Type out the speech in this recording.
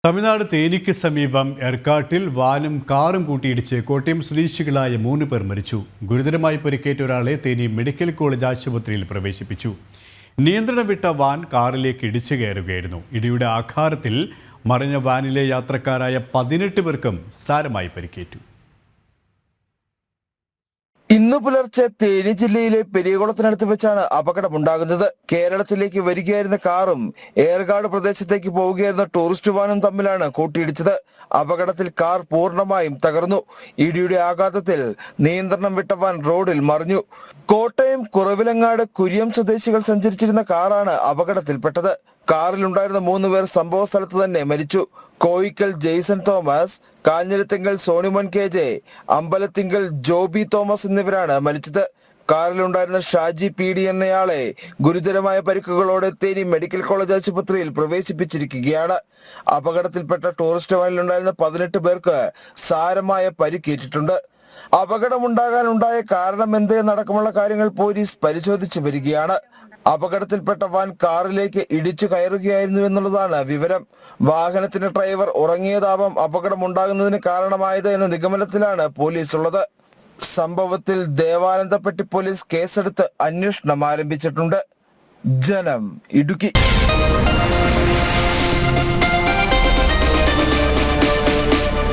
തമിഴ്നാട് തേനിക്ക് സമീപം എർക്കാട്ടിൽ വാനും കാറും കൂട്ടിയിടിച്ച് കോട്ടയം സ്വദേശികളായ 3 പേർ മരിച്ചു. ഗുരുതരമായി പരിക്കേറ്റ ഒരാളെ തേനി മെഡിക്കൽ കോളേജ് ആശുപത്രിയിൽ പ്രവേശിപ്പിച്ചു. നിയന്ത്രണം വിട്ട വാൻ കാറിലേക്ക് ഇടിച്ചു കയറുകയായിരുന്നു. ഇടിയുടെ ആഘാതത്തിൽ മറിഞ്ഞ വാനിലെ യാത്രക്കാരായ 18 പേർക്കും സാരമായി പരിക്കേറ്റു. ഇന്നു പുലർച്ചെ തേനി ജില്ലയിലെ പെരിയകുളത്തിനടുത്ത് വെച്ചാണ് അപകടമുണ്ടാകുന്നത്. കേരളത്തിലേക്ക് വരികയായിരുന്ന കാറും ഏർകാട് പ്രദേശത്തേക്ക് പോവുകയായിരുന്ന ടൂറിസ്റ്റ് വാനും തമ്മിലാണ് കൂട്ടിയിടിച്ചത്. അപകടത്തിൽ കാർ പൂർണ്ണമായും തകർന്നു. ഇടിയുടെ ആഘാതത്തിൽ നിയന്ത്രണം വിട്ട വാൻ റോഡിൽ മറിഞ്ഞു. കോട്ടയം കുറവിലങ്ങാട് കുര്യം സ്വദേശികൾ സഞ്ചരിച്ചിരുന്ന കാറാണ് അപകടത്തിൽപ്പെട്ടത്. കാറിലുണ്ടായിരുന്ന 3 പേർ സംഭവ സ്ഥലത്ത് തന്നെ മരിച്ചു. കോയിക്കൽ ജെയ്സൺ തോമസ്, കാഞ്ഞിരത്തിങ്കൽ സോണിമോൻ KJ, അമ്പലത്തിങ്കൽ ജോബി തോമസ് എന്നിവരാണ് മരിച്ചത്. കാറിലുണ്ടായിരുന്ന ഷാജി PD എന്നയാളെ ഗുരുതരമായ പരിക്കുകളോടെ തേനി മെഡിക്കൽ കോളേജ് ആശുപത്രിയിൽ പ്രവേശിപ്പിച്ചിരിക്കുകയാണ്. അപകടത്തിൽപ്പെട്ട ടൂറിസ്റ്റ് വാനിലുണ്ടായിരുന്ന 18 പേർക്ക് സാരമായ പരിക്കേറ്റിട്ടുണ്ട്. അപകടമുണ്ടാകാനുണ്ടായ കാരണം എന്ത് എന്നടക്കമുള്ള കാര്യങ്ങൾ പോലീസ് പരിശോധിച്ചു വരികയാണ്. അപകടത്തിൽപ്പെട്ട വാൻ കാറിലേക്ക് ഇടിച്ചു കയറുകയായിരുന്നു എന്നുള്ളതാണ് വിവരം. വാഹനത്തിന്റെ ഡ്രൈവർ ഉറങ്ങിയതാവാം അപകടമുണ്ടാകുന്നതിന് കാരണമായത് എന്ന നിഗമനത്തിലാണ് പോലീസ് ഉള്ളത്. സംഭവത്തിൽ ദേവാനന്ദപ്പെട്ടി പോലീസ് കേസെടുത്ത് അന്വേഷണം ആരംഭിച്ചിട്ടുണ്ട്. ജനം, ഇടുക്കി.